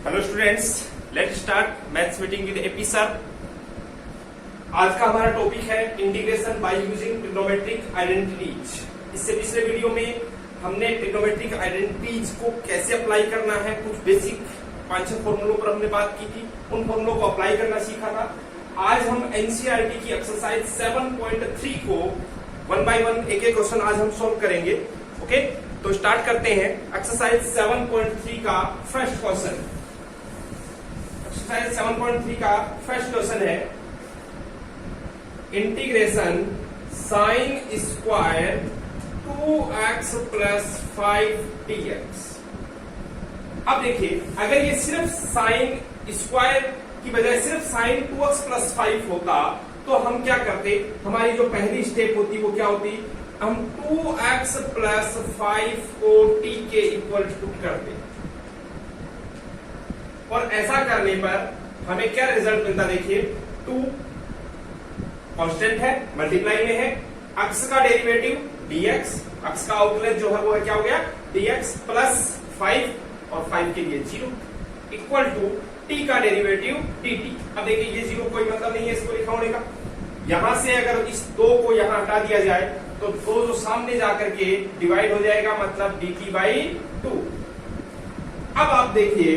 Hello students, let's start maths meeting with AP sir. आज का हमारा टॉपिक है integration by using trigonometric identities. इससे पिछले वीडियो में हमने ट्रिग्नोमेट्रिक आइडेंटिटीज को कैसे अप्लाई करना है, कुछ बेसिक 5-6 फॉर्मूलों पर हमने बात की थी, उन फॉर्मूलों को अप्लाई करना सीखा था। आज हम एनसीईआरटी की एक्सरसाइज 7.3 को 1 by 1 एक एक क्वेश्चन आज हम सोल्व करेंगे। ओके, तो स्टार्ट करते हैं। एक्सरसाइज 7.3 का फर्स्ट क्वेश्चन। एक्सरसाइज 7.3 का फर्स्ट क्वेश्चन है integration sine square 2x plus 5dx। अब देखिए, अगर ये सिर्फ साइन स्क्वायर की बजाय सिर्फ साइन 2x प्लस 5 होता तो हम क्या करते, हमारी जो पहली स्टेप होती वो क्या होती, हम 2x प्लस 5 को t के इक्वल टू करते, और ऐसा करने पर हमें क्या रिजल्ट मिलता, देखिए 2 कांस्टेंट है, मल्टीप्लाई में है, x का डेरिवेटिव dx, x का आउटलेट जो है वो क्या हो गया dx प्लस 5 और 5 के लिए 0 इक्वल टू t का डेरिवेटिव dt। अब देखिए ये 0 कोई मतलब नहीं है इसको लिखा होने का। यहां से अगर इस 2 को यहां हटा दिया जाए तो 2 जो सामने जाकर के डिवाइड हो जाएगा, मतलब dt बाई 2। अब आप देखिए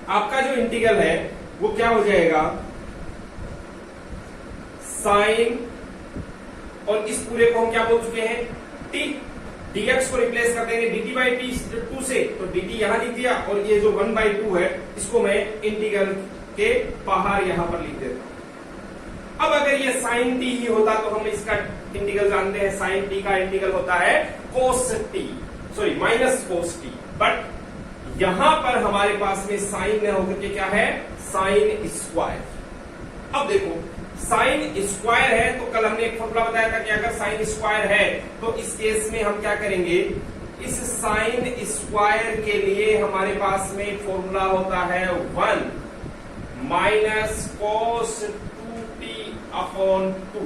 आपका जो इंटीग्रल है वो क्या हो जाएगा, साइन, और इस पूरे को हम क्या बोल चुके हैं t, dx को रिप्लेस कर देंगे dt बाई 2 से, तो dt यहां लिख दिया, और ये जो 1/2 है इसको मैं इंटीग्रल के बाहर यहां पर लिख देता हूं। अब अगर ये साइन t ही होता तो हम इसका इंटीग्रल जानते हैं, साइन t का इंटीग्रल होता है cos t, sorry minus cos t, but यहां पर हमारे पास में साइन न होकर के क्या है, साइन स्क्वायर। अब देखो साइन स्क्वायर है तो कल हमने एक फॉर्मूला बताया था कि अगर साइन स्क्वायर है तो इस केस में हम क्या करेंगे, इस साइन स्क्वायर के लिए हमारे पास में फॉर्मूला होता है 1 minus cos 2t upon 2।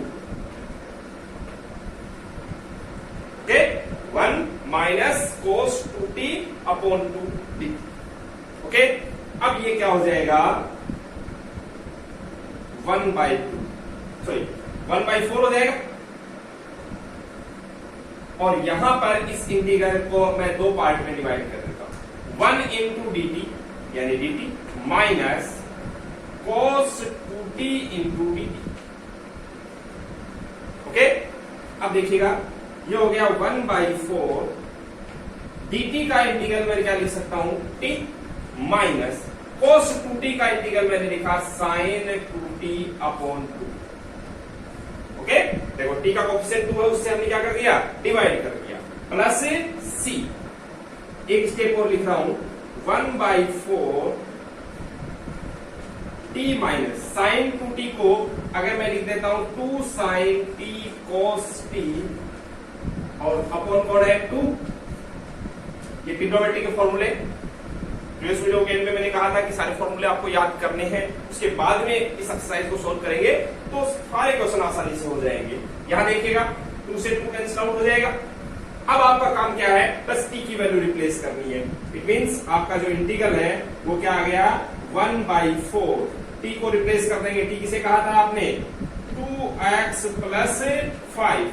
Okay, 1 minus cos 2t upon 2 dt। Okay, अब ये क्या हो जाएगा 1/2, सॉरी 1/4 हो जाएगा, और यहां पर इस इंटीग्रल को मैं 2 पार्ट में डिवाइड कर देता हूं, 1 इंटू dt यानी dt minus cos 2t into dt। Okay, अब देखिएगा ये हो गया 1/4, dt का इंटीग्रल मैं क्या लिख सकता हूं t, माइनस cos 2t का इंटीग्रल मैंने लिखा sin 2t अपॉन 2। ओके, देखो t का कोएफिशिएंट 2 है, उससे हमने क्या कर दिया, डिवाइड कर दिया, प्लस c। एक स्टेप और लिख रहा हूं 1/4 t माइनस sin 2t को अगर मैं लिख देता हूं 2 sin t cos t, और अपॉन कौन है 2, ये ट्रिग्नोमेट्री के फॉर्मूले। प्रीवियस वीडियो के एंड में मैंने कहा था कि सारे फॉर्मूले आपको याद करने हैं, उसके बाद में इस एक्सरसाइज को सोल्व करेंगे तो सारे क्वेश्चन आसानी से हो जाएंगे। यहां देखिएगा 2 से 2 कैंसिल आउट हो जाएगा। अब आपका काम क्या है, बस t की वैल्यू रिप्लेस करनी है। इट मींस आपका जो इंटीग्रल है वो क्या आ गया 1/4, t को रिप्लेस कर देंगे, t किसे कहा था आपने 2x plus 5,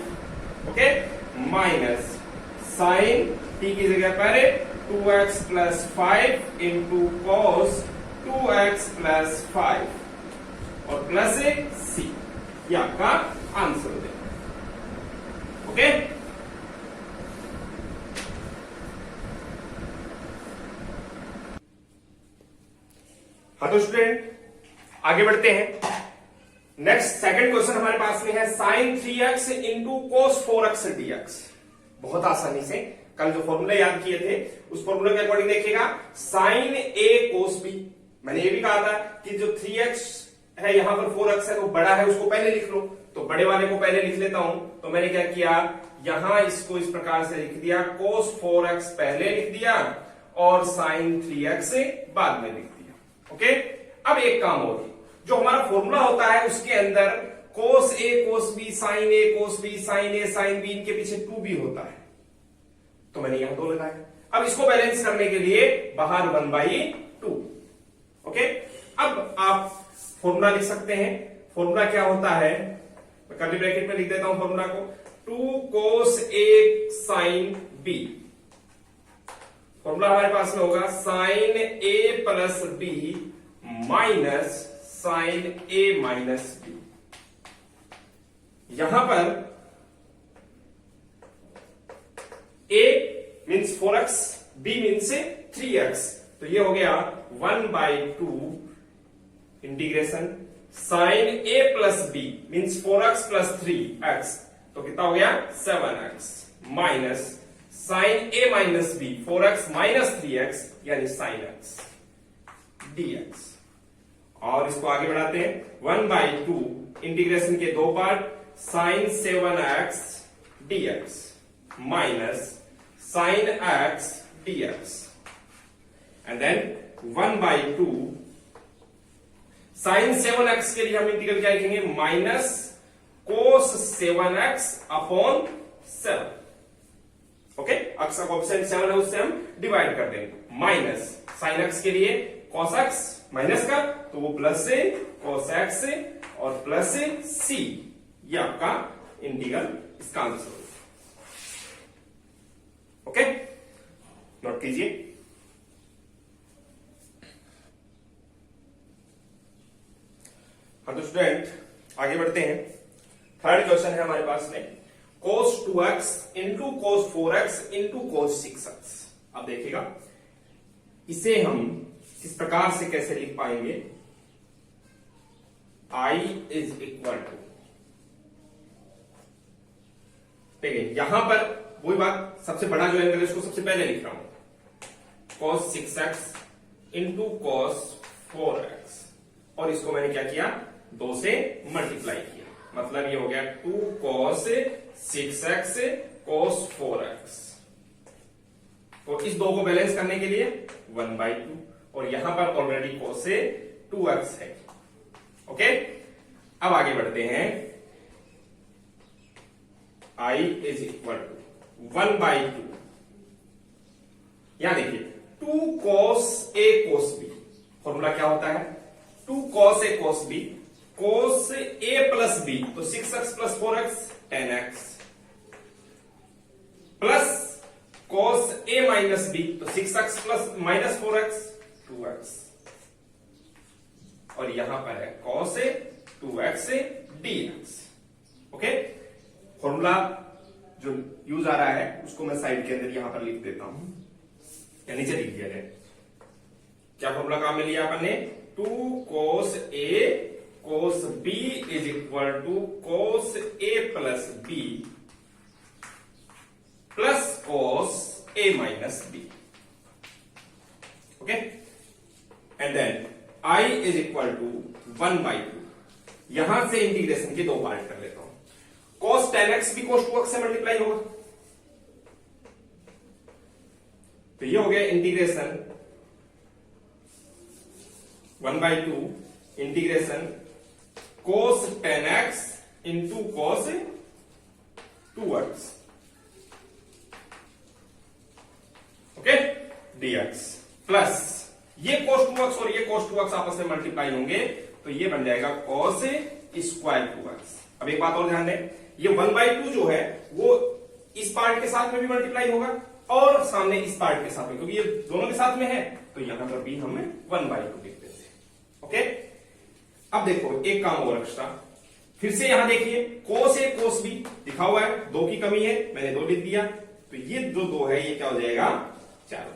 okay, minus sine t की जगह पर 2x plus 5 into cos 2x plus 5 और प्लस c, ये आपका आंसर हो जाएगा। ओके, हाँ तो स्टूडेंट आगे बढ़ते हैं। नेक्स्ट सेकंड क्वेश्चन हमारे पास में है sign 3x into cos 4x dx। बहुत आसानी से कल जो फॉर्मूला याद किए थे उस फॉर्मूले के अकॉर्डिंग देखिएगा, साइन a cos b। मैंने ये भी कहा था कि जो 3x है यहां पर 4x है तो बड़ा है उसको पहले लिख लो, तो बड़े वाले को पहले लिख लेता हूं। तो मैंने क्या किया, यहां इसको इस प्रकार से लिख दिया, cos 4x पहले लिख दिया और साइन 3x बाद में लिख दिया। ओके, अब एक काम और, जो हमारा फॉर्मूला होता है उसके अंदर cos a cos b sin a cos b sin a sin b, इनके पीछे 2b होता है, तो मैंने यहां 2 लगाया। अब इसको बैलेंस करने के लिए बाहर 1/2। ओके, अब आप फॉर्मूला लिख सकते हैं। फॉर्मूला क्या होता है, मैं कर्ली ब्रैकेट में लिख देता हूं फॉर्मूला को, 2 cos A sin B। Formula हमारे पास में होगा sin A plus B minus sin A minus B। यहां पर A means 4x, B means 3x, तो ये हो गया 1/2 integration sine A plus B means 4x plus 3x, तो कितना हो गया 7x minus sine A minus B 4x minus 3x यानी साइन x dx। और इसको आगे बढ़ाते हैं, 1/2 इंटीग्रेशन के दो part, sine 7x dx minus sine x dx and then 1/2 sine 7x के लिए हम इंटीग्रल क्या लिखेंगे, minus cos 7x upon 7। Okay, x का कोएफिशिएंट 7 है, उससे हम डिवाइड कर देंगे, माइनस साइन x के लिए कॉस x माइनस का, तो वो प्लस से कॉस x से और प्लस से c, ये आपका इंटीग्रल, इसका आंसर होगा। ओके, नोट कीजिए। हाँ तो स्टूडेंट आगे बढ़ते हैं। थर्ड क्वेश्चन है हमारे पास में, cos 2x into cos 4x into cos 6x। अब देखिएगा इसे हम इस प्रकार से कैसे लिख पाएंगे, I इज इक्वल टू, देखिए यहां पर वही बात, सबसे बड़ा जो एंगल है उसको सबसे पहले लिख रहा हूं, cos 6x into cos 4x, और इसको मैंने क्या किया, 2 से मल्टीप्लाई किया, मतलब ये हो गया 2 cos 6x cos 4x। तो इस दो को बैलेंस करने के लिए 1/2, और यहां पर ऑलरेडी cos 2x है। ओके, अब आगे बढ़ते हैं, I इज इक्वल टू 1/2, यहां देखिए 2 cos A cos B, formula क्या होता है, 2 cos A cos B, cos A plus B, तो 6x plus 4x 10x, plus cos A minus B, तो 6x plus minus 4x 2x, और यहां पर है cos A 2x dx। Okay, formula जो यूज आ रहा है उसको मैं साइड के अंदर यहां पर लिख देता हूं, या नीचे लिख दिया जाए। क्या फॉर्मूला काम में लिया अपन ने, 2 cos A cos B is equal to cos A plus B plus cos A minus B। Okay, and then I is equal to 1/2, यहां से इंटीग्रेशन के दो पार्ट कर लेता हूं, cos 10x भी cos 2x से मल्टीप्लाई होगा, तो ये हो गया integration 1/2 integration cos 10x into cos 2x, okay dx, plus ये cos 2x और ये cos 2x आपस में मल्टीप्लाई होंगे, तो ये बन जाएगा cos स्क्वायर 2x। अब एक बात और ध्यान दें, ये 1/2 जो है वो इस पार्ट के साथ में भी मल्टीप्लाई होगा और सामने इस पार्ट के साथ में, क्योंकि ये दोनों के साथ में है, तो यहां पर भी हमें 1/2 लिख देते हैं। ओके, अब देखो एक काम और एक्स्ट्रा, फिर से यहां देखिए cos A cos B लिखा हुआ है, 2 की कमी है, मैंने 2 लिख दिया, तो ये जो 2 है ये क्या हो जाएगा 4 हो जाएगा।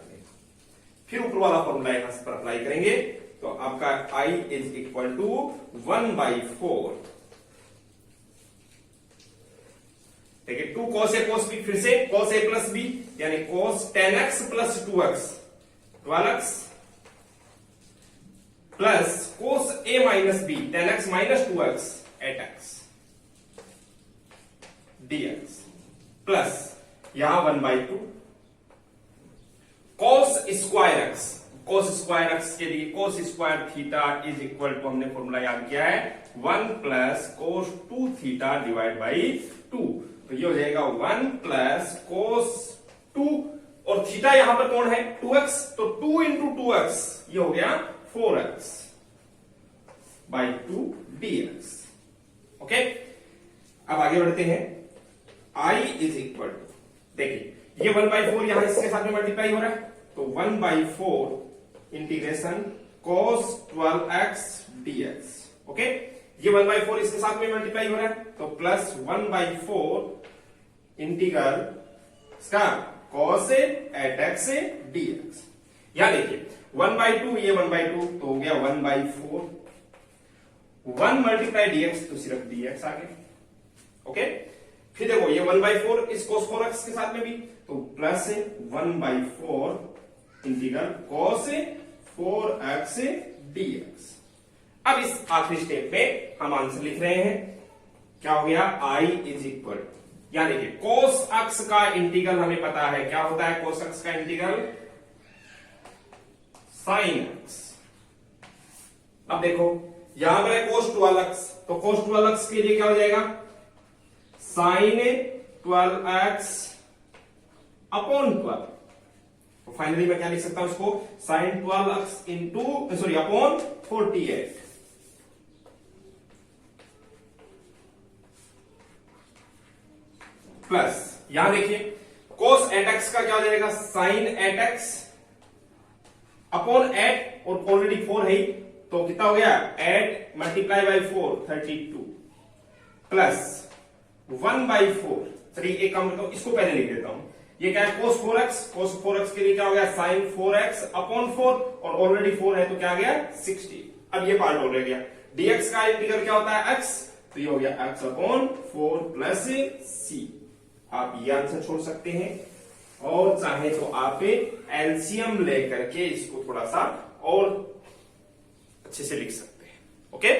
फिर ऊपर वाला फॉर्मूला यहां पर अप्लाई करेंगे, तो आपका I इज इक्वल टू 1/4, देखिए 2 cos A cos B, फिर से cos A प्लस B यानी cos 10x plus 2x 12x, plus cos A minus B 10x minus 2x 8x dx, plus यहां 1/2 cos square x, cos square x के लिए cos square theta is equal to, हमने formula याद किया है 1 plus cos 2 theta divide by 2, तो ये हो जाएगा 1 प्लस cos 2, और थीटा यहां पर कौन है 2x, तो 2 इंटू 2x ये हो गया 4x बाई 2 dx। ओके, अब आगे बढ़ते हैं। I इज इक्वल टू, देखिए ये 1/4 यहां इसके साथ में मल्टीप्लाई हो रहा है, तो 1/4 integration cos 12x dx। Okay, ये 1/4 इसके साथ में मल्टीप्लाई हो रहा है, तो प्लस 1/4 इंटीग्रल इसका cos एट x dx। यहां देखिए 1/2 ये 1/2 तो हो गया 1/4, 1 मल्टीप्लाई dx तो सिर्फ dx आ गया। ओके, फिर देखो ये 1/4 इस cos 4x के साथ में भी, तो plus 1/4 integral cos 4x dx। अब इस आखिरी स्टेप में हम आंसर लिख रहे हैं, क्या हो गया I इज इक्वल, यानी कि cos अक्ष का इंटीग्रल हमें पता है क्या होता है, cos अक्ष का इंटीग्रल sin x। अब देखो यहां पर है cos 12x, तो cos 12x के लिए क्या हो जाएगा sin 12x अपॉन 12। तो फाइनली मैं क्या लिख सकता हूं इसको, sin 12x into sorry upon 48 plus, यहां देखिए cos 8x का क्या हो जाएगा sin 8x अपॉन 8 और ऑलरेडी 4 है, तो कितना हो गया 8 मल्टीप्लाई बाई 4 32 प्लस 1/4। चलिए एक काम करता हूं, इसको पहले लिख देता हूं, ये क्या है cos 4x, cos 4x के लिए क्या हो गया sin 4x अपॉन 4 और ऑलरेडी 4 है तो क्या आ गया 60। अब ये पार्ट हो गया, dx का इंटीग्रल क्या होता है x, तो ये हो गया x अपॉन 4 प्लस c। आप ये आंसर छोड़ सकते हैं और चाहे तो आप एलसीएम लेकर के इसको थोड़ा सा और अच्छे से लिख सकते हैं। ओके,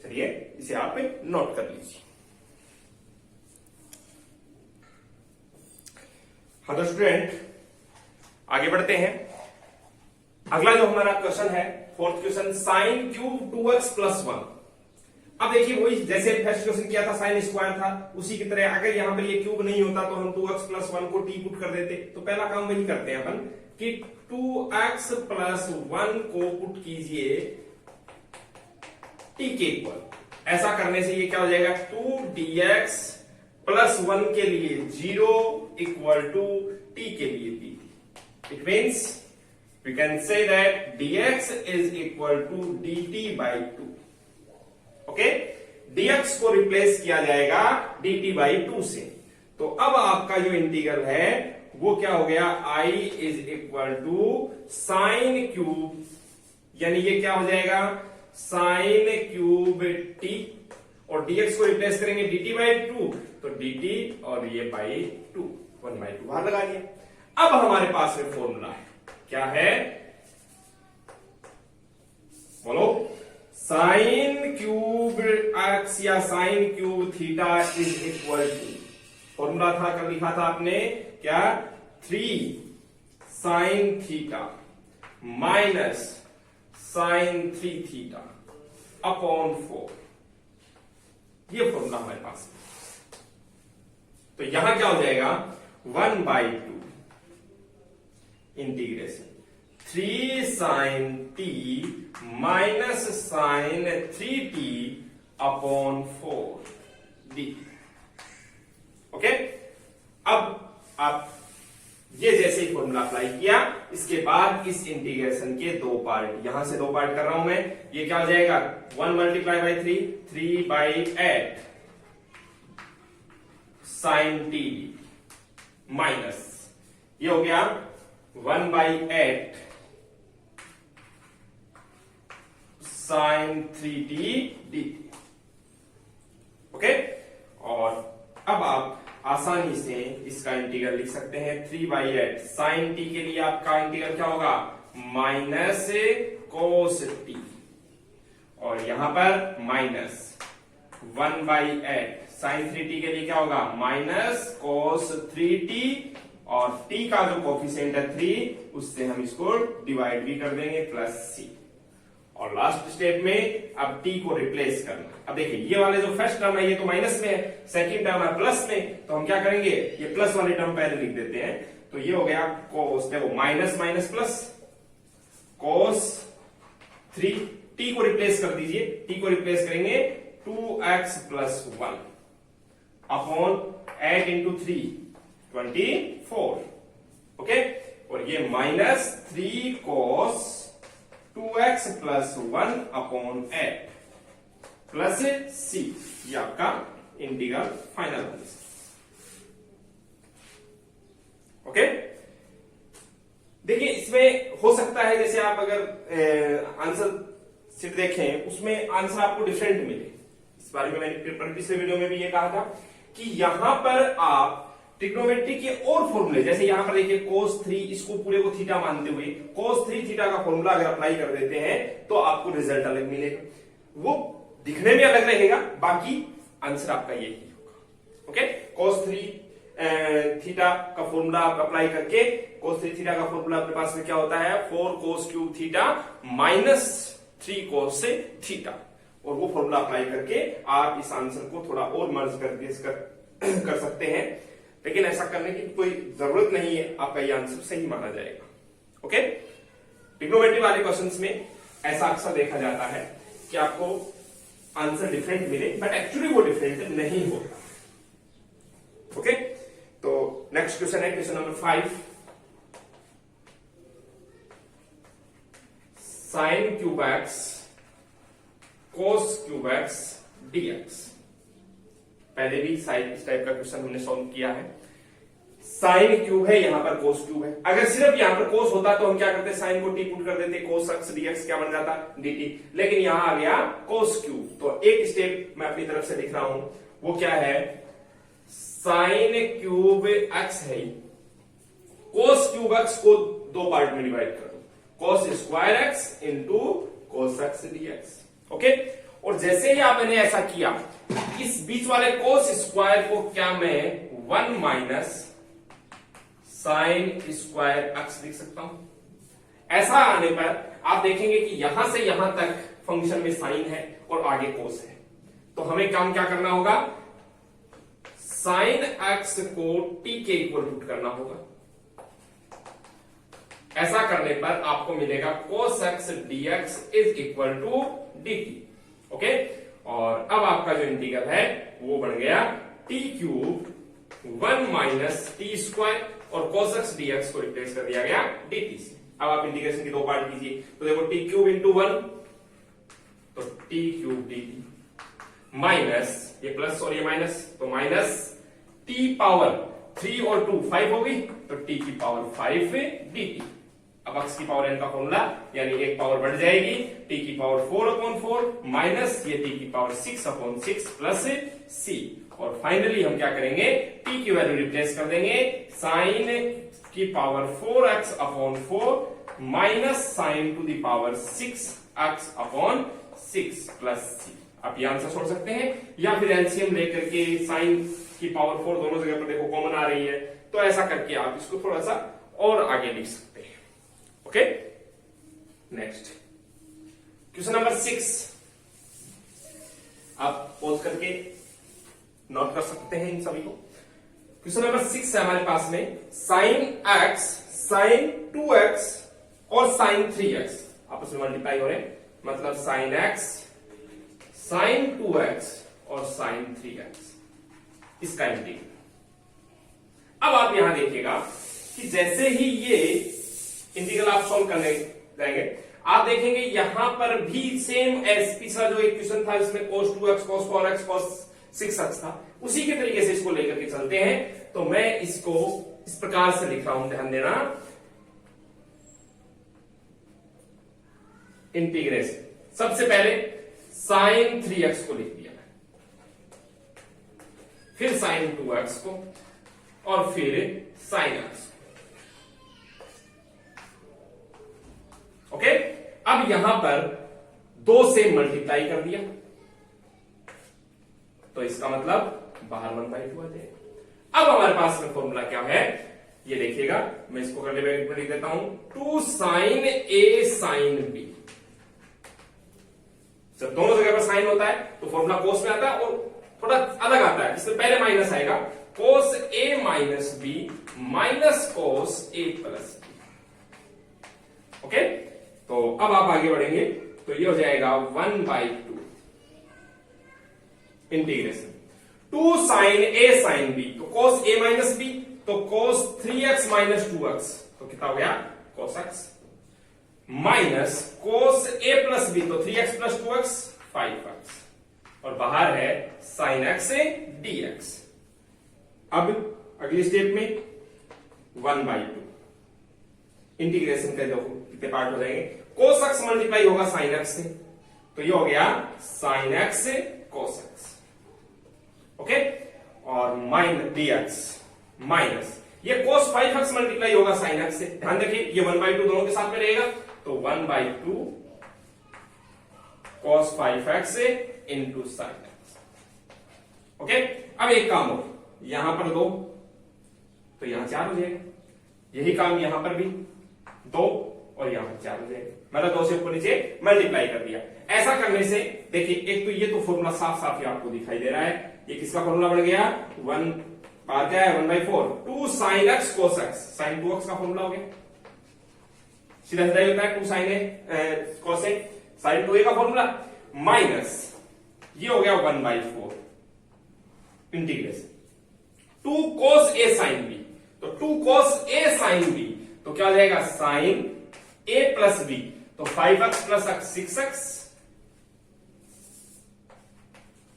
चलिए इसे आप नोट कर लीजिए। हाँ तो स्टूडेंट आगे बढ़ते हैं। अगला जो हमारा क्वेश्चन है fourth question, sine cube 2x plus 1। अब देखिए वही जैसे फर्स्ट क्वेश्चन किया था साइन स्क्वायर था, उसी की तरह अगर यहां पर ये क्यूब नहीं होता तो हम 2x प्लस 1 को टी पुट कर देते। तो पहला काम वही करते हैं अपन कि 2x प्लस 1 को पुट कीजिए टी के इक्वल। ऐसा करने से ये क्या हो जाएगा 2dx प्लस 1 के लिए 0 इक्वल टू टी के लिए dt। It means we can say that dx is equal to dt by 2। Okay, dx को रिप्लेस किया जाएगा dt बाई 2 से। तो अब आपका जो इंटीग्रल है वो क्या हो गया I is equal to sine cube, यानी ये क्या हो जाएगा साइन क्यूब t और dx को रिप्लेस करेंगे dt बाई 2 तो dt और ये बाई 2 1/2 बाहर लगा दिया। अब हमारे पास में फॉर्मूला है, क्या है बोलो, साइन क्यूब एक्स या sine cube theta is equal to, formula था कल लिखा था आपने क्या 3 sine theta minus sine 3 theta upon 4। ये फॉर्मूला हमारे पास है। तो यहां क्या हो जाएगा 1/2 integration 3 sine t minus sine 3t upon 4 D. Okay, अब आप ये जैसे ही फॉर्मूला अप्लाई किया, इसके बाद इस इंटीग्रेशन के दो पार्ट, यहां से दो पार्ट कर रहा हूं मैं, ये क्या हो जाएगा 1 multiply by 3 by 8 sine T minus ये हो गया 1/8 साइन 3t dt। ओके, और अब आप आसानी से इसका इंटीग्रल लिख सकते हैं 3/8 साइन t के लिए आपका इंटीग्रल क्या होगा माइनस कोस t और यहां पर माइनस 1/8 साइन 3t के लिए क्या होगा माइनस कोस 3t और t का जो कोफिशिएंट है 3 उससे हम इसको डिवाइड भी कर देंगे प्लस c। और लास्ट स्टेप में अब t को रिप्लेस करना। अब देखिए ये वाले जो फर्स्ट टर्म है ये तो माइनस में है, सेकंड टर्म है प्लस में, तो हम क्या करेंगे ये प्लस वाले टर्म पहले लिख देते हैं। तो ये हो गया cos, देखो minus minus plus cos 3, t को रिप्लेस कर दीजिए, t को रिप्लेस करेंगे 2x plus 1 upon 8 into 3 24, okay. और ये minus 3 cos 2x plus 1 upon 8 plus c, ये आपका इंटीग्रल फाइनल आंसर, ओके। देखिए इसमें हो सकता है जैसे आप अगर आंसर शीट देखें उसमें आंसर आपको डिफरेंट मिले। इस बारे में मैंने पिछले वीडियो में भी ये कहा था कि यहां पर आप ट्रिग्नोमेट्री के और फॉर्मूले, जैसे यहां पर देखिए cos 3, इसको पूरे को थीटा मानते हुए cos 3 थीटा का फॉर्मूला अगर अप्लाई कर देते हैं तो आपको रिजल्ट अलग मिलेगा, वो दिखने में अलग रहेगा, बाकी आंसर आपका यही होगा, ओके। cos 3 थीटा का फॉर्मूला आप अप्लाई करके, cos 3 थीटा का फॉर्मूला अपने पास में क्या होता है 4 cos cube theta minus 3 cos से थीटा, और वो फॉर्मूला अप्लाई करके आप इस आंसर को थोड़ा और मर्ज कर सकते हैं, लेकिन ऐसा करने की कोई जरूरत नहीं है, आपका ये आंसर सही माना जाएगा, ओके। ट्रिग्नोमेट्री वाले क्वेश्चंस में ऐसा अक्सर देखा जाता है कि आपको आंसर डिफरेंट मिले, बट एक्चुअली वो डिफरेंट नहीं होता, ओके। तो नेक्स्ट क्वेश्चन है question number 5, sine cube x cos cube x dx. पहले भी साइन इस टाइप का क्वेश्चन हमने सॉल्व किया है। साइन क्यूब है, यहां पर कोस क्यूब है। अगर सिर्फ यहां पर कोस होता तो हम क्या करते, साइन को टी पुट कर देते, कोस एक्स डीएक्स क्या बन जाता डीटी, लेकिन यहां आ गया कोस क्यूब, तो एक स्टेप मैं अपनी तरफ से लिख रहा हूं, वो क्या है, साइन क्यूब एक्स है, कोस क्यूब एक्स को दो पार्ट में डिवाइड कर दो, cos square x into cos x dx, okay. और जैसे ही आपने ऐसा किया, इस बीच वाले कोस स्क्वायर को क्या मैं 1 माइनस साइन स्क्वायर एक्स लिख सकता हूं। ऐसा आने पर आप देखेंगे कि यहां से यहां तक फंक्शन में साइन है और आगे कोस है, तो हमें काम क्या करना होगा, साइन एक्स को टी के इक्वल पुट करना होगा। ऐसा करने पर आपको मिलेगा cos x dx is equal to dt, okay. और अब आपका जो इंटीग्रल है वो बन गया T cube 1 minus T square, और कोस एक्स डीएक्स को रिप्लेस कर दिया गया dt से। अब आप इंटीग्रेशन की दो पार्ट कीजिए, तो देखो टी क्यूब इंटू 1, तो टी क्यूब dt माइनस ये प्लस और ये माइनस, तो माइनस टी पावर 3 और 2 5 होगी, तो टी की पावर 5 dt। अब x की पावर n का फॉर्मूला, यानी एक पावर बढ़ जाएगी, t की पावर 4/4 माइनस ये t की पावर 6/6 प्लस c, और फाइनली हम क्या करेंगे, t की वैल्यू रिप्लेस कर देंगे, साइन की power 4x/4 minus sign to the power 6x/6 plus c। आप ये आंसर छोड़ सकते हैं, या फिर एलसीएम लेकर के साइन की पावर 4 दोनों जगह पर देखो कॉमन आ रही है, तो ऐसा करके आप इसको थोड़ा सा और आगे लिख सकते हैं, ओके। नेक्स्ट क्वेश्चन नंबर 6, आप पॉज करके नोट कर सकते हैं इन सभी को। क्वेश्चन नंबर 6 है हमारे पास में, साइन एक्स, साइन 2x और साइन 3x आपस में मल्टीप्लाई हो रहे हैं, मतलब साइन एक्स, साइन 2x और साइन 3x, इसका इंटीग्रल। अब आप यहां देखिएगा कि जैसे ही ये इंटीग्रल आप सॉल्व करने जाएंगे, आप देखेंगे यहां पर भी सेम एज पिछला जो एक क्वेश्चन था इसमें cos 2x, cos 4x, cos 6x था, उसी के तरीके से इसको लेकर के चलते हैं। तो मैं इसको इस प्रकार से लिख रहा हूं, ध्यान देना, इंटीग्रेशन। सबसे पहले साइन 3x को लिख दिया, फिर साइन 2x को, और फिर साइन x, ओके। अब यहां पर 2 से मल्टीप्लाई कर दिया, तो इसका मतलब बाहर 1/2 आ जाएगा। अब हमारे पास में फॉर्मूला क्या है, ये देखिएगा, मैं इसको करने में लिख देता हूं, 2 साइन a साइन b। जब दोनों जगह पर साइन होता है तो फॉर्मूला कोस में आता है और थोड़ा अलग आता है, इसमें पहले माइनस आएगा, कोस ए माइनस बी माइनस कोस ए प्लस बी। ओके, तो अब आप आगे बढ़ेंगे तो ये हो जाएगा 1/2 इंटीग्रेशन 2 साइन ए साइन बी, तो कोस ए माइनस बी, तो कोस 3x माइनस 2x, तो कितना हो गया कोस x, माइनस कोस ए प्लस बी, तो 3x प्लस 2x 5x, और बाहर है साइन x से dx। अब अगली स्टेप में 1/2 इंटीग्रेशन कर दो, कितने पार्ट हो जाएंगे, कोस x मल्टीप्लाई होगा साइन x से, तो ये हो गया साइन x से कोस x। ओके, और माइनस dx माइनस ये कोस 5x मल्टीप्लाई होगा साइन x से, ध्यान रखिए ये 1/2 दोनों के साथ में रहेगा, तो 1/2 cos 5x से इंटू साइन x। ओके, अब एक काम हो, यहां पर 2 तो यहां 4 हो जाएगा, यही काम यहां पर भी 2 और यहां पर 4 हो जाएगा, मतलब 2 से ऊपर नीचे मल्टीप्लाई कर दिया। ऐसा करने से देखिए, एक तो ये तो फॉर्मूला साफ साफ ही आपको दिखाई दे रहा है, ये किसका फॉर्मूला बन गया, 1 बार क्या है 1/4 2 sine x cos x, sine 2x का फॉर्मूला हो गया, सीधा सीधा होता है 2 साइन ए cos ए, साइन 2a का फॉर्मूला, माइनस ये हो गया 1/4 integration 2 cos a sin b, तो 2 cos a sin b, तो क्या हो जाएगा साइन a प्लस b, तो 5x plus x 6x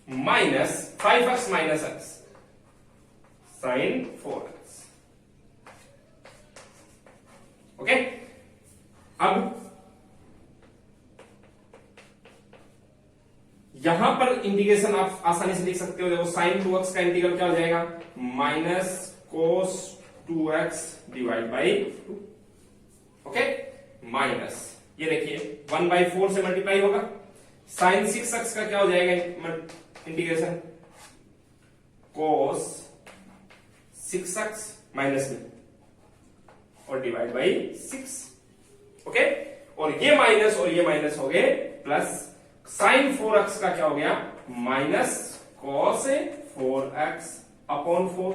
minus 5x minus x sine 4x। ओके, अब यहां पर इंटीग्रेशन आप आसानी से लिख सकते हो, देखो साइन 2x का इंटीग्रल क्या हो जाएगा minus cos 2x divide by 2। Okay, minus ये देखिए 1/4 से मल्टीप्लाई होगा, साइन 6x का क्या हो जाएगा इंटीग्रेशन कोस 6x माइनस में और डिवाइड बाई 6। ओके, और ये माइनस हो गए प्लस, साइन 4x का क्या हो गया माइनस कॉस 4x अपॉन 4।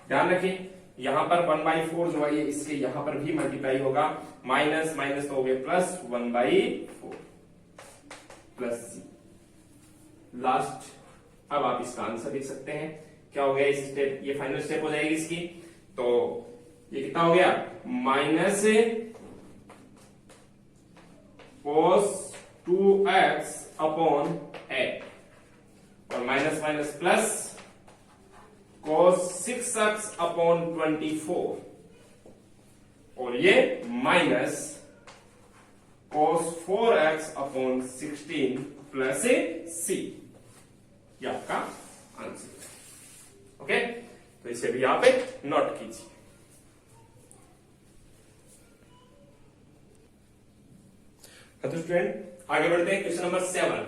ध्यान रखिए यहां पर 1/4 जो है ये इसके यहां पर भी मल्टीप्लाई होगा, माइनस माइनस तो हो गए प्लस 1/4 प्लस c लास्ट। अब आप इसका आंसर लिख सकते हैं, क्या हो गया इस स्टेप, ये फाइनल स्टेप हो जाएगी इसकी, तो ये कितना हो गया minus cos 2x upon a और minus minus plus cos 6x upon 24 और ये minus cos 4x upon 16 plus c, ये आपका आंसर है। ओके, तो इसे भी आप नोट कीजिए। तो स्टूडेंट आगे बढ़ते हैं, question number 7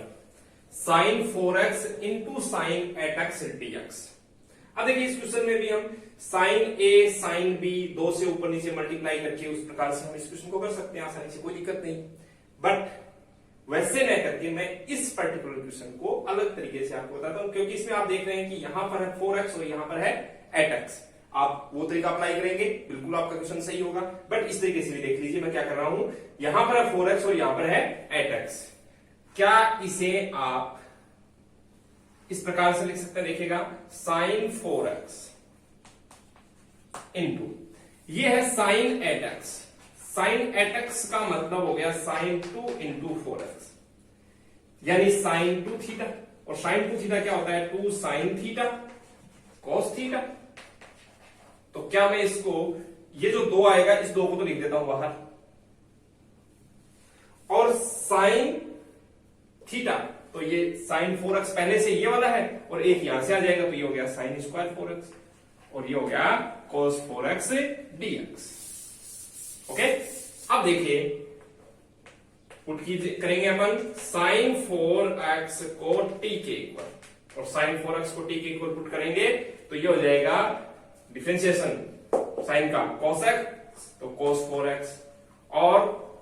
sine 4x into sine 8x dx। अब देखिए इस क्वेश्चन में भी हम साइन a साइन b 2 से ऊपर नीचे मल्टीप्लाई करके उस प्रकार से हम इस क्वेश्चन को कर सकते हैं आसानी से, कोई दिक्कत नहीं। बट वैसे न करके मैं इस पर्टिकुलर क्वेश्चन को अलग तरीके से आपको बताता हूं, क्योंकि इसमें आप देख रहे हैं कि यहां पर है 4x और यहां पर है 8x। आप वो तरीका अप्लाई करेंगे बिल्कुल आपका क्वेश्चन सही होगा, बट इस तरीके से भी देख लीजिए मैं क्या कर रहा हूं, यहां पर है 4x और यहां पर है 8x। क्या इसे आप इस प्रकार से लिख सकते हैं, देखिएगा साइन 4x इंटू ये है साइन 8x, साइन 8x का मतलब हो गया साइन 2 इंटू 4x, यानी साइन 2 थीटा, और साइन 2 थीटा क्या होता है 2 साइन थीटा कॉस थीटा। तो क्या मैं इसको, ये जो 2 आएगा इस 2 को तो लिख देता हूं बाहर, और साइन थीटा तो ये साइन 4x पहले से ये वाला है और एक यहां से आ जाएगा, तो ये हो गया साइन स्क्वायर 4x और ये हो गया cos 4x dx। ओके, अब देखिए पुट करेंगे अपन साइन 4x को t के इक्वल, और साइन 4x को t के इक्वल पुट करेंगे तो ये हो जाएगा डिफरेंशिएशन साइन का cos x तो cos 4x, और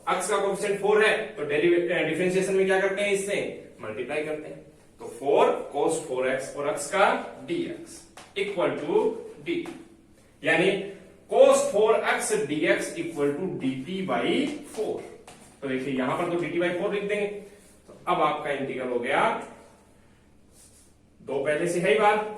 x का कोएफिशिएंट 4 है तो डिफरेंशिएशन में क्या करते हैं, इससे मल्टीप्लाई करते हैं, तो 4 cos 4x और x का dx इक्वल टू dt, यानी cos 4x dx equal to dt by 4। तो देखिए यहां पर तो dt बाई 4 लिख देंगे। तो अब आपका इंटीग्रल हो गया, दो पहले से है ही बात,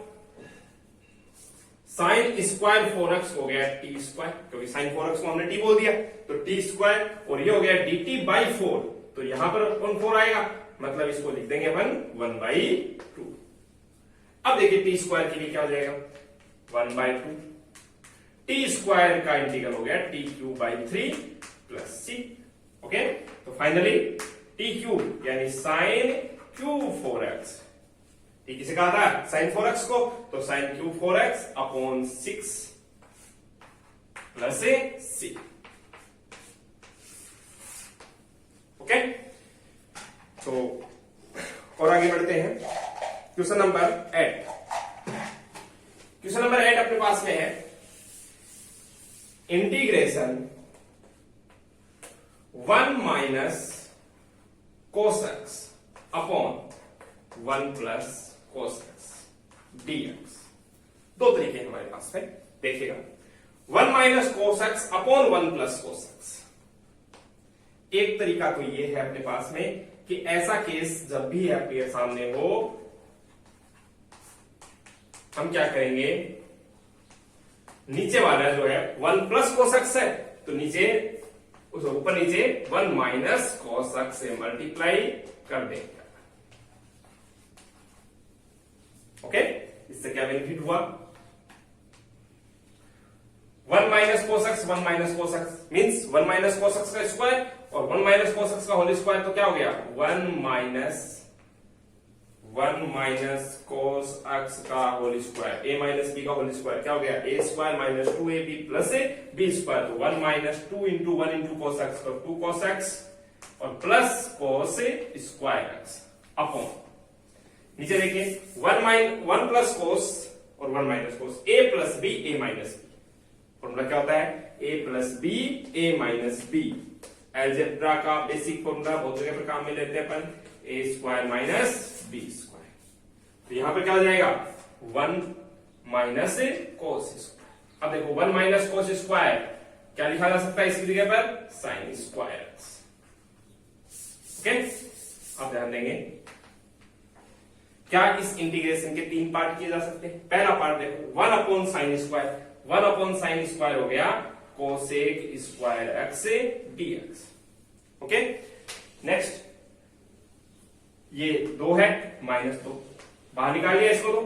साइन स्क्वायर 4x हो गया टी स्क्वायर, क्योंकि साइन 4x को हमने टी बोल दिया, तो टी स्क्वायर, और ये हो गया dt बाई 4। तो यहां पर 4 आएगा, मतलब इसको लिख देंगे अपन 1/2। अब देखिए टी स्क्वायर के लिए क्या हो जाएगा, 1/2 टी स्क्वायर का इंटीग्रल हो गया T cube by 3 plus C. Okay, तो फाइनली टी क्यूब यानी साइन क्यूब 4x, टी किसे कहा था, साइन 4x को, तो sine cube 4x upon 6 plus C. Okay, तो और आगे बढ़ते हैं, क्वेश्चन नंबर 8। क्वेश्चन नंबर 8 अपने पास में है, integration 1 minus cos x upon 1 plus cos x dx। दो तरीके हमारे पास है, देखिएगा, 1 minus cos x upon 1 plus cos x। एक तरीका तो ये है अपने पास में कि ऐसा केस जब भी आपके सामने हो, हम क्या करेंगे, नीचे वाला जो है 1 प्लस cos x है, तो नीचे उस ऊपर नीचे 1 माइनस cos x से मल्टीप्लाई कर देंगे। ओके, इससे क्या बेनिफिट हुआ, 1 minus cos x, 1 minus cos x means 1 minus cos x का स्क्वायर, और 1 माइनस cos x का होल स्क्वायर, तो क्या हो गया 1 माइनस cos x का whole square, a minus b का होल स्क्वायर, क्या हो गया a square minus 2ab plus b square. तो 1 minus 2 into 1 into cos x, तो 2 cos x और plus cos square x upon, नीचे देखिए 1 प्लस cos और 1 minus cos, a plus b a minus b। Formula क्या होता है, a plus b a minus b। Algebra का बेसिक फॉर्मूला बहुत जगह पर काम में लेते हैं अपन, a square minus b square. तो यहां पर क्या हो जाएगा 1 माइनस cos स्क्वायर। अब देखो 1 माइनस cos स्क्वायर क्या लिखा जा सकता है इसकी जगह पर, साइन स्क्वायर x। ओके, अब ध्यान देंगे, क्या इस इंटीग्रेशन के 3 पार्ट किए जा सकते हैं। पहला पार्ट देखो 1 upon sine square, 1 upon sine square हो गया cosec square x dx। Okay, next ये 2 है, -2 बाहर निकाल लिया इसको, तो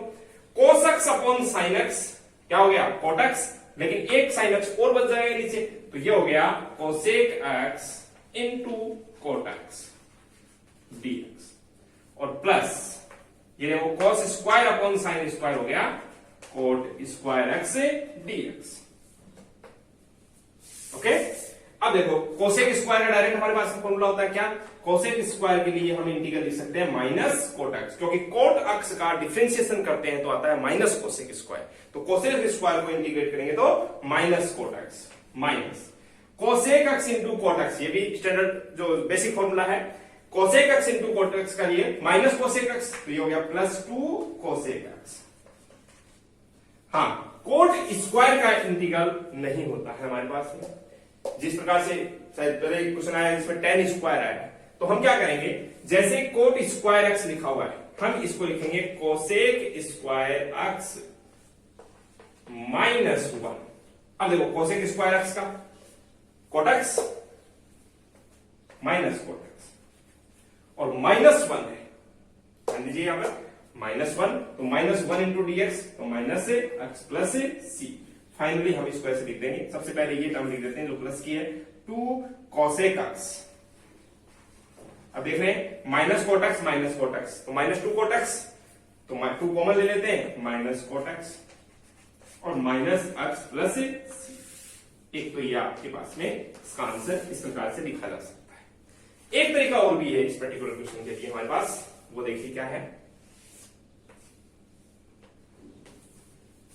cos x upon sine x क्या हो गया cot x, लेकिन एक साइन x और बच जाएगा नीचे, तो ये हो गया cosec x into cot x dx, और प्लस ये देखो cos square upon sine square हो गया cot square x dx। Okay, अब देखो कोसेक स्क्वायर का डायरेक्ट हमारे पास फॉर्मूला होता है क्या, कोसेक स्क्वायर के लिए हम इंटीग्रल लिख सकते हैं माइनस कोट एक्स, क्योंकि कोट एक्स का डिफरेंशिएशन करते हैं तो आता है माइनस कोसेक स्क्वायर। तो कोसेक स्क्वायर को इंटीग्रेट करेंगे तो minus cot x, minus cosec x into cot x, ये भी स्टैंडर्ड जो बेसिक फॉर्मूला है। Cosec x into cot x का लिए माइनस कोसेक एक्स, तो ये हो गया +2 कोसेक एक्स। हाँ, कोट स्क्वायर का इंटीग्रल नहीं होता है हमारे पास में, जिस प्रकार से शायद पहले क्वेश्चन आया जिसमें tan स्क्वायर आया, तो हम क्या करेंगे, जैसे कोट स्क्वायर एक्स लिखा हुआ है हम इसको लिखेंगे कोसेक स्क्वायर एक्स -1। अब देखो कोसेक स्क्वायर एक्स का cot x minus cot x और -1 है, ध्यान दीजिए यहां पर -1, तो -1 इंटू dx, तो माइनस x प्लस सी। फाइनली हम इसको ऐसे लिख देंगे, सबसे पहले ये टर्म लिख देते हैं जो प्लस की है, 2 cosec x। अब देख रहे हैं minus cot x minus cot x, तो -2 कोट एक्स, तो 2 कॉमन ले लेते हैं, माइनस कोट एक्स और माइनस x प्लस सी। एक तो ये आपके पास में इसका आंसर इस प्रकार से लिखा जा सकता है। एक तरीका और भी है इस पर्टिकुलर क्वेश्चन के लिए हमारे पास, वो देखिए क्या है।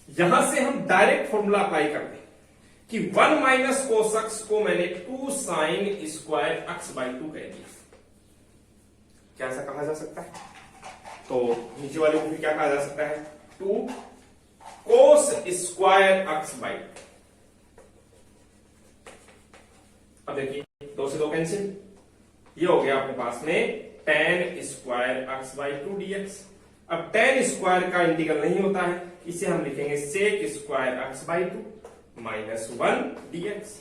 यहां से हम डायरेक्ट फॉर्मूला अप्लाई करते हैं कि 1 माइनस कोस एक्स को मैंने 2 साइन स्क्वायर एक्स बाई 2 कह दिया। क्या ऐसा कहा जा सकता है, तो नीचे वाले को भी क्या कहा जा सकता है, 2 कोस स्क्वायर एक्स बाई। अब देखिए 2 से 2 कैंसिल, ये हो गया अपने पास में tan square x by 2 dx। अब tan स्क्वायर का इंटीग्रल नहीं होता है, इसे हम लिखेंगे sec square x by 2 minus 1 dx।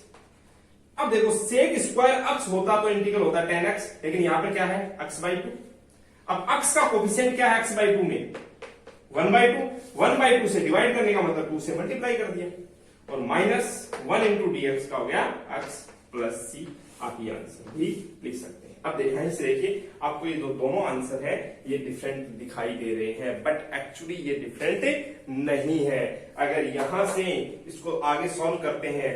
अब देखो सेक स्क्वायर एक्स होता तो इंटीग्रल होता tan x, लेकिन यहां पर क्या है x बाई 2। अब x का कोफिशिएंट क्या है x बाई 2 में 1/2, 1/2 से डिवाइड करने का मतलब 2 से मल्टीप्लाई कर दिया, और माइनस 1 इंटू dx का हो गया x प्लस सी। आप ये आंसर भी लिख सकते हैं। अब देखा है, देखिए आपको ये दोनों आंसर है ये डिफरेंट दिखाई दे रहे हैं, बट एक्चुअली ये डिफरेंट नहीं है। अगर यहां से इसको आगे सॉल्व करते हैं,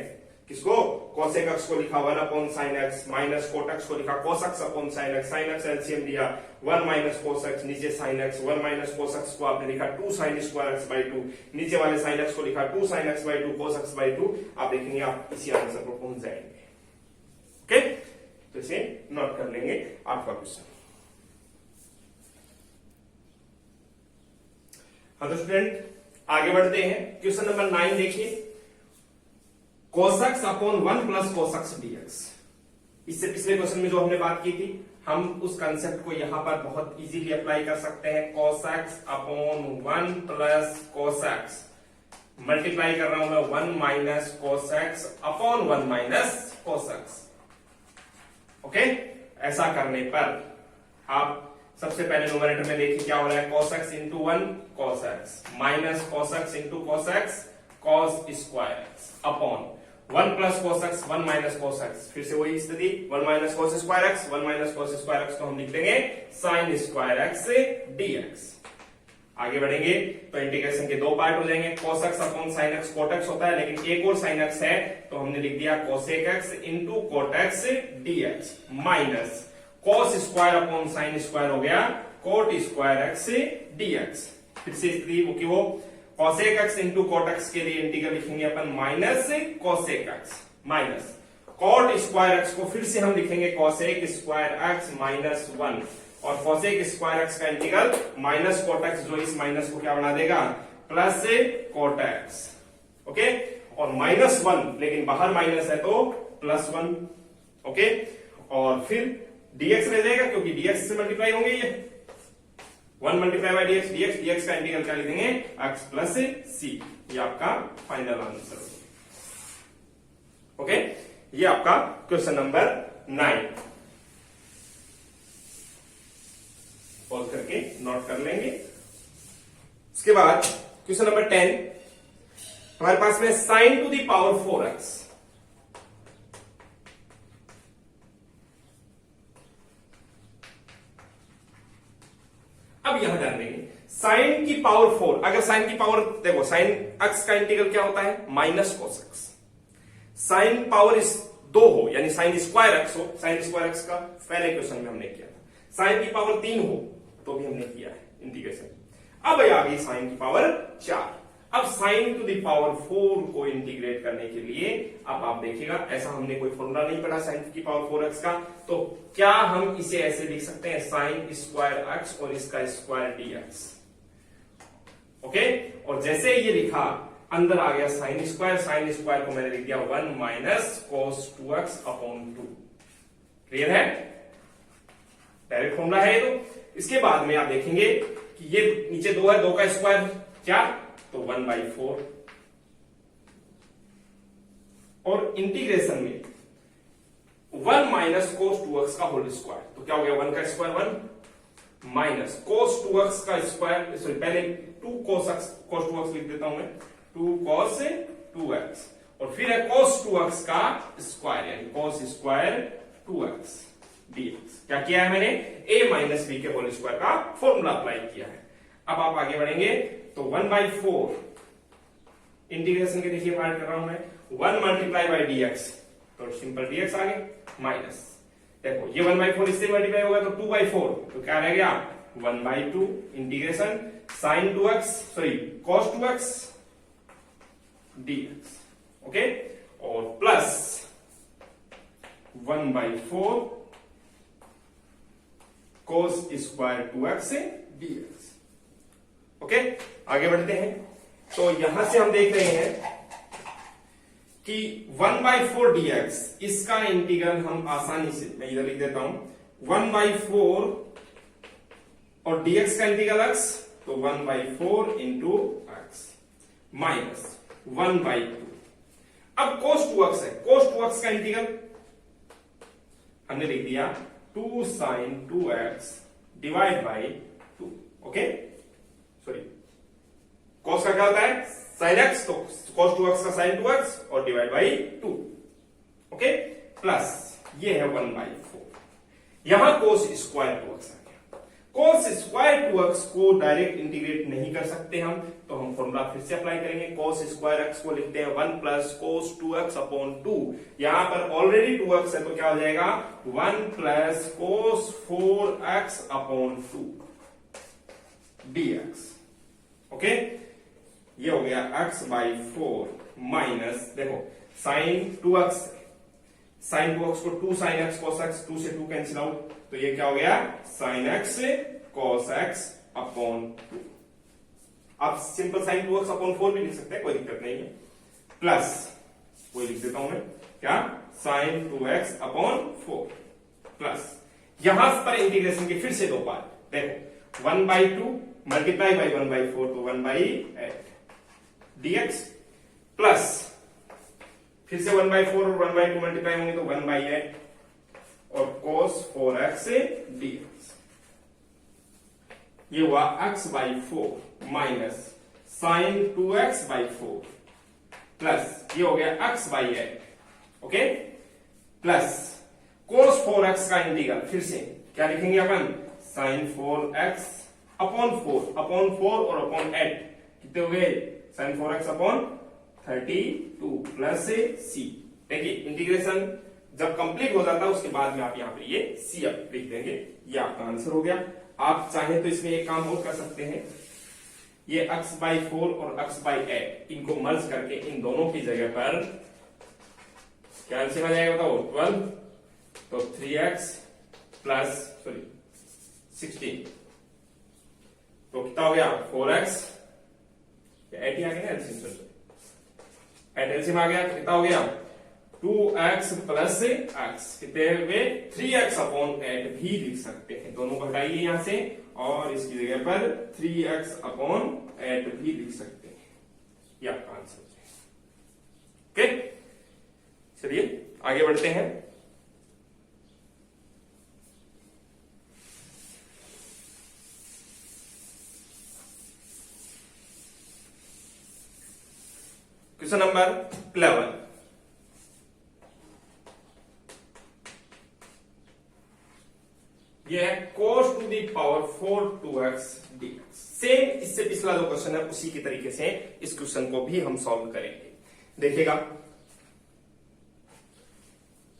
किसको cosec x को लिखा 1 upon sin x, minus cot x को लिखा cos x upon sin x, sin x LCM दिया 1 माइनस cos x, नीचे sin x, 1 minus cos x को आपने लिखा 2 sin स्क्वायर x बाई 2, नीचे वाले sin x को लिखा 2 sin x by 2 cos x by 2। आप देखेंगे आप इसी आंसर पर पहुंच जाएंगे। ओके, तो इसे नोट कर लेंगे आपका क्वेश्चन। हाँ तो स्टूडेंट आगे बढ़ते हैं, क्वेश्चन नंबर 9 देखिए। cos x upon 1 plus cos x dx। इससे पिछले क्वेश्चन में जो हमने बात की थी, हम उस कंसेप्ट को यहां पर बहुत इजीली अप्लाई कर सकते हैं। cos x upon 1 plus cos x, multiply कर रहा हूं मैं 1 minus cos x upon 1 minus cos x। Okay, ऐसा करने पर आप सबसे पहले न्यूमरेटर में देखिए क्या हो रहा है, cos x into 1 cos x minus cos x into cos x cos square x upon 1 plus cos x 1 minus cos x। फिर से वही स्थिति 1 minus cos square x, 1 minus cos square x को हम लिख देंगे sin स्क्वायर x dx। आगे बढ़ेंगे तो इंटीग्रेशन के 2 पार्ट हो जाएंगे, cos x upon sin x cot x होता है, लेकिन एक और sin x है तो हमने लिख दिया cosec x into cot x dx minus cos square upon sin square हो गया cot स्क्वायर x dx। फिर से स्थिति वो कि वो cosec x into cot x के लिए इंटीग्रल लिखेंगे अपन minus cosec x minus cot square x को फिर से हम लिखेंगे cosec स्क्वायर x माइनस 1, और cosec स्क्वायर x का इंटीग्रल माइनस cot x, जो इस माइनस को क्या बना देगा प्लस cot x। ओके, और माइनस 1, लेकिन बाहर माइनस है तो प्लस 1। ओके, और फिर dx रह जाएगा क्योंकि dx से मल्टीप्लाई होंगे ये 1 मल्टीप्लाई बाई dx, dx का इंटीग्रल क्या लिखेंगे x प्लस c। ये आपका फाइनल आंसर। ओके, ये आपका क्वेश्चन नंबर 9। पॉज करके नोट कर लेंगे। उसके बाद क्वेश्चन नंबर 10 हमारे पास में sin to the power 4x। अब यहां ध्यान देंगे sin की पावर 4, अगर sin की पावर देखो sin x का इंटीग्रल क्या होता है minus cos x, sin power इस 2 हो यानी sin स्क्वायर x हो, sin स्क्वायर x का पहले क्वेश्चन में हमने किया था, sin की पावर 3 हो तो भी हमने किया है इंटीग्रेशन। अब आ गई sin की पावर 4। अब sin टू द पावर 4 को इंटीग्रेट करने के लिए अब आप देखिएगा, ऐसा हमने कोई फॉर्मूला नहीं पढ़ा sin की पावर 4x का, तो क्या हम इसे ऐसे लिख सकते हैं sin स्क्वायर x और इसका स्क्वायर dx। ओके, और जैसे ये लिखा अंदर आ गया sin स्क्वायर को मैंने लिख दिया 1 minus cos 2x upon 2। Clear है, डायरेक्ट फॉर्मूला है ये। तो इसके बाद में आप देखेंगे कि ये नीचे 2 है, 2 का स्क्वायर क्या तो 1/4, और इंटीग्रेशन में 1 माइनस cos 2x का होल स्क्वायर, तो क्या हो गया 1 का स्क्वायर 1 माइनस cos 2x का स्क्वायर, सॉरी पहले 2 cos 2x लिख देता हूं मैं, 2 cos 2x, और फिर है cos 2x का स्क्वायर यानी cos स्क्वायर 2x dx। क्या किया है मैंने a माइनस b के होल स्क्वायर का फॉर्मूला अप्लाई किया है। अब आप आगे बढ़ेंगे तो 1/4 इंटीग्रेशन के देखिए पार्ट कर रहा हूं मैं, 1 मल्टीप्लाई बाई dx, तो सिंपल dx आ गया माइनस, देखो ये 1/4 इससे मल्टीप्लाई होगा तो 2/4, तो क्या रह गया 1/2 integration sin 2x sorry cos 2x dx। Okay, और plus 1/4 cos square 2x dx। Okay, आगे बढ़ते हैं। तो यहां से हम देख रहे हैं कि 1/4 dx इसका इंटीग्रल हम आसानी से, मैं इधर लिख देता हूं, 1/4 और dx का इंटीग्रल x, तो 1/4 इंटू एक्स माइनस 1/2। अब cos 2x है, cos 2x का इंटीग्रल हमने लिख दिया 2 sin 2x divide by 2। Okay, sorry, cos का क्या होता है sin x, तो cos 2x का sin 2x और डिवाइड बाई 2। ओके, प्लस ये है 1/4। यहां cos स्क्वायर 2x आ गया। cos स्क्वायर 2x को डायरेक्ट इंटीग्रेट नहीं कर सकते हम, तो हम फॉर्मूला फिर से अप्लाई करेंगे। cos स्क्वायर x को लिखते हैं 1 प्लस cos 2x अपॉन 2। यहां पर ऑलरेडी 2x है, तो क्या हो जाएगा 1 plus cos 4x upon 2 dx। Okay, ये हो गया x/4 माइनस, देखो sin 2x, sin 2x को 2 sin x cos x, 2 से 2 कैंसिल आउट, तो ये क्या हो गया sin x cos x upon 2। आप सिंपल sin 2x अपॉन 4 भी लिख सकते हैं, कोई दिक्कत नहीं है। प्लस कोई लिख देता हूं मैं, क्या sin 2x अपॉन 4 प्लस, यहां पर इंटीग्रेशन के फिर से दो पार्ट, देखो 1/2 मल्टीप्लाई बाई 1/4, तो 1/8 dx प्लस फिर से 1/4 और 1/2 मल्टीप्लाई होंगे तो 1/8 और cos 4x dx। ये हुआ x/4 minus sin 2x/4 plus ये हो गया x/8। Okay, plus cos 4x का इंटीग्रल फिर से क्या लिखेंगे अपन, sin 4x अपॉन 4 और अपॉन 8 कितने हो गए, sin 4x upon 32 plus c। देखिए इंटीग्रेशन जब कंप्लीट हो जाता है उसके बाद में आप यहाँ पे ये c अब लिख देंगे, ये आपका आंसर हो गया। आप चाहें तो इसमें एक काम और कर सकते हैं, ये x/4 और x/8 इनको मर्ज करके इन दोनों की जगह पर क्या आंसर आ जाएगा बताओ, 12, तो 3x प्लस सॉरी 16, तो कितना हो गया 4x, 8 आ गया एलसीएम आ गया, कितना हो गया 2x प्लस x, कितने हुए 3x अपॉन 8 भी लिख सकते हैं। दोनों को हटाइए यहां से और इसकी जगह पर 3x अपॉन 8 भी लिख सकते हैं, ये आपका आंसर है। ओके, चलिए आगे बढ़ते हैं। क्वेश्चन नंबर 11, ये है cos to the power 4 2x dx। Same इससे पिछला जो क्वेश्चन है उसी के तरीके से इस क्वेश्चन को भी हम सॉल्व करेंगे। देखिएगा,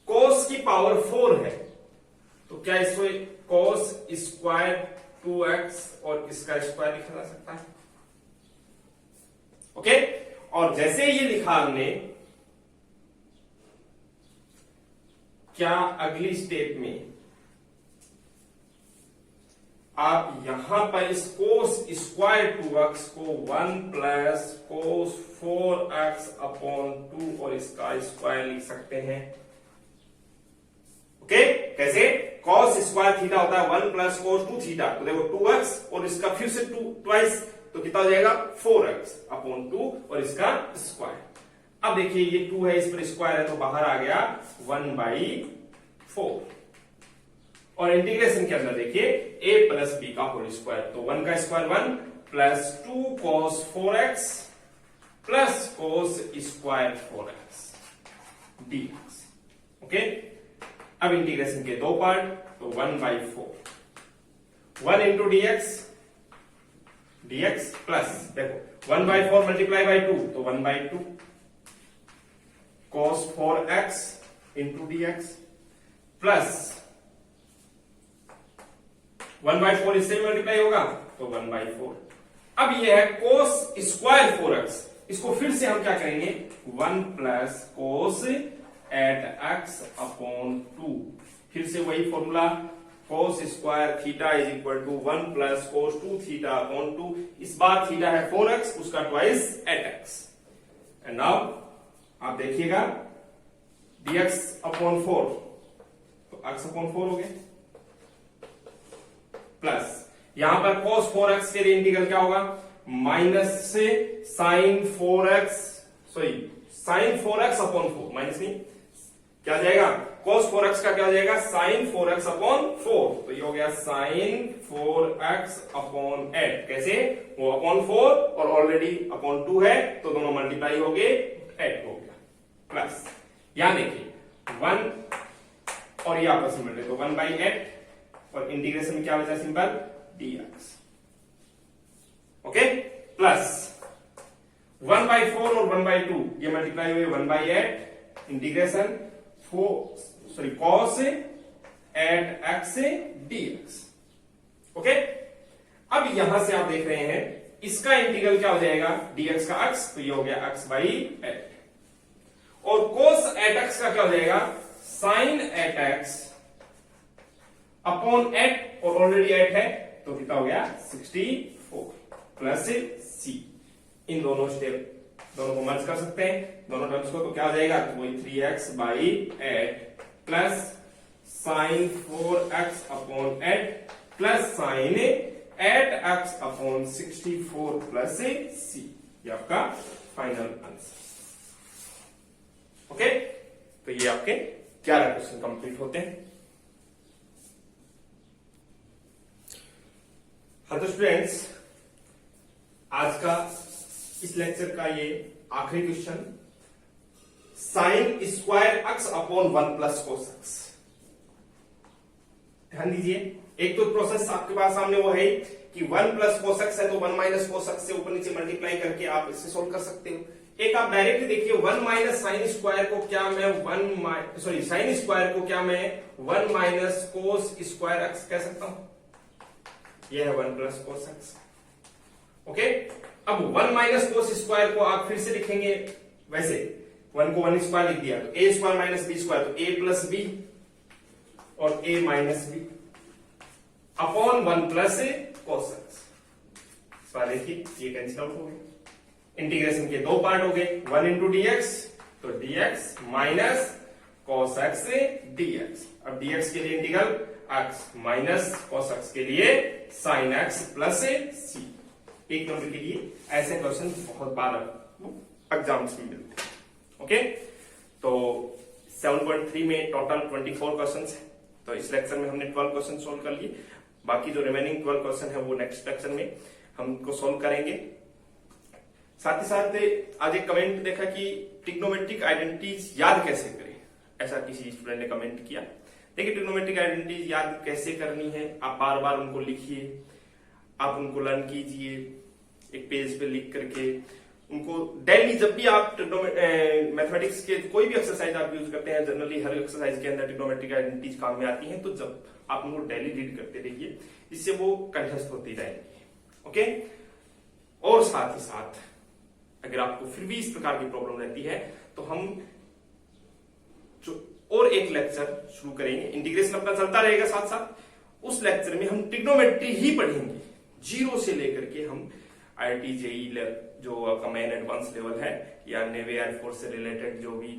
cos की पावर 4 है, तो क्या इसको cos स्क्वायर 2x और इसका स्क्वायर लिखा जा सकता है। ओके, और जैसे ये लिखा हमने, क्या अगली स्टेप में आप यहां पर इस cos स्क्वायर 2x को 1 प्लस cos 4x अपॉन 2 और इसका स्क्वायर लिख सकते हैं। ओके, कैसे, cos स्क्वायर थीटा होता है 1 प्लस cos 2 थीटा, तो देखो 2x और इसका फिर से 2 ट्वाइस, तो कितना हो जाएगा 4x अपॉन 2 और इसका स्क्वायर। अब देखिए ये 2 है, इस पर स्क्वायर है तो बाहर आ गया 1/4 और इंटीग्रेशन के अंदर देखिए a प्लस b का होल स्क्वायर, तो 1 का square 1 plus 2 cos 4x plus cos square 4x dx। Okay, अब इंटीग्रेशन के दो पार्ट, तो 1/4 1 इंटू dx प्लस देखो 1/4 मल्टीप्लाई बाई 2, तो 1/2 cos 4x into dx plus 1/4 इससे मल्टीप्लाई होगा तो 1/4। अब ये है cos स्क्वायर 4x, इसको फिर से हम क्या करेंगे 1 प्लस cos 8x अपॉन 2, फिर से वही formula cos square theta is equal to 1 plus cos 2 theta upon 2। इस बार थीटा है 4x, उसका ट्वाइस 8x। एंड नाउ आप देखिएगा dx अपॉन 4, तो x अपॉन 4 हो गया, प्लस यहां पर cos 4x के लिए इंटीग्रल क्या होगा, माइनस से sin 4x अपॉन 4, माइनस नहीं क्या जाएगा, cos 4x का क्या हो जाएगा, sin 4x अपॉन 4, तो ये हो गया sin 4x अपॉन 8। कैसे, वो अपॉन 4 और ऑलरेडी अपॉन 2 है, तो दोनों मल्टीप्लाई हो गए, 8 हो गया, प्लस यहां देखिए 1 और ये आपस में मिल रहे, तो 1/8 और इंटीग्रेशन में क्या बचा, सिंपल dx। ओके, प्लस 1/4 और 1/2 ये मल्टीप्लाई हुए 1/8 integration cos 8x dx। Okay, अब यहां से आप देख रहे हैं इसका इंटीग्रल क्या हो जाएगा, dx का x, तो ये हो गया x/8 और cos 8x का क्या हो जाएगा, sin 8x अपॉन 8 और ऑलरेडी 8 है, तो कितना हो गया 64 प्लस c। इन दोनों स्टेप दोनों को मर्ज कर सकते हैं, दोनों टर्म्स को, तो क्या हो जाएगा, तो वही 3x/8 plus sin 4x upon 8 plus sin 8x upon 64 plus c। ये आपका फाइनल आंसर। ओके, तो ये आपके 11 क्वेश्चन कंप्लीट होते हैं। हाँ तो स्टूडेंट्स, आज का इस लेक्चर का ये आखिरी question, sine square x upon 1 plus cos x. ध्यान दीजिए, एक तो प्रोसेस आपके पास सामने वो है कि 1 प्लस कोस एक्स है, तो 1 माइनस कोस एक्स से ऊपर नीचे मल्टीप्लाई करके आप इसे सोल्व कर सकते हो। एक आप डायरेक्ट देखिए 1 माइनस साइन स्क्वायर को क्या मैं साइन स्क्वायर को क्या मैं 1 माइनस कोस स्क्वायर एक्स कह सकता हूं, यह है 1 प्लस कोस एक्स। ओके, अब 1 माइनस कोस स्क्वायर को आप फिर से लिखेंगे वैसे, 1 को 1 स्क्वायर लिख दिया, तो a square minus B square, तो a प्लस बी और a minus B upon 1 plus cos x. देखिए ये कैंसिल आउट हो गए, इंटीग्रेशन के दो पार्ट हो गए, 1 इंटू dx, तो dx minus cos x dx। अब dx के लिए integral x minus cos x के लिए sin x प्लस c। एक नंबर के लिए ऐसे क्वेश्चन बहुत बार एग्जाम्स में मिलते हैं। ओके, तो 7.3 में टोटल 24 क्वेश्चन है, तो इस लेक्चर में हमने 12 क्वेश्चन सोल्व कर लिए, बाकी जो रिमेनिंग 12 क्वेश्चन है वो नेक्स्ट लेक्चर में हमको सोल्व करेंगे। साथ ही साथ आज एक कमेंट देखा कि ट्रिग्नोमेट्रिक आइडेंटिटीज याद कैसे करें, ऐसा किसी स्टूडेंट ने कमेंट किया। देखिए, ट्रिग्नोमेट्रिक आइडेंटिटीज याद कैसे करनी है, आप बार बार उनको लिखिए, आप उनको लर्न कीजिए एक पेज पे लिख करके, उनको डेली जब भी आप मैथमेटिक्स के कोई भी एक्सरसाइज आप यूज करते हैं, जनरली हर एक्सरसाइज के अंदर ट्रिग्नोमेट्रिक आइडेंटिटीज काम में आती हैं, तो जब आप उनको डेली रीड करते रहिए, इससे वो कंठस्थ होती रहेंगी। ओके, और साथ ही साथ अगर आपको फिर भी इस प्रकार की प्रॉब्लम रहती है, तो हम और एक लेक्चर शुरू करेंगे, इंटीग्रेशन अपना चलता रहेगा साथ साथ, उस लेक्चर में हम ट्रिग्नोमेट्री ही पढ़ेंगे, जीरो से लेकर के हम IIT JEE जो आपका मेन एडवांस लेवल है, या नेवी एयरफोर्स से रिलेटेड जो भी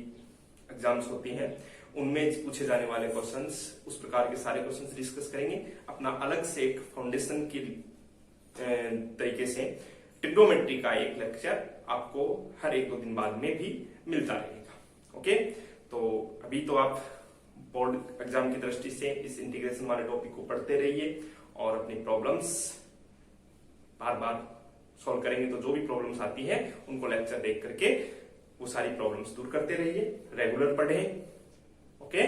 एग्जाम्स होती हैं उनमें पूछे जाने वाले क्वेश्चंस, उस प्रकार के सारे क्वेश्चंस डिस्कस करेंगे। अपना अलग से एक फाउंडेशन की तरीके से ट्रिग्नोमेट्री का एक लेक्चर आपको हर 1-2 दिन बाद में भी मिलता रहेगा। ओके, तो अभी तो आप बोर्ड एग्जाम की दृष्टि से इस इंटीग्रेशन वाले टॉपिक को पढ़ते रहिए और अपनी प्रॉब्लम्स बार बार सॉल्व करेंगे, तो जो भी प्रॉब्लम्स आती है उनको लेक्चर देख करके वो सारी प्रॉब्लम्स दूर करते रहिए, रेगुलर पढ़ें। ओके।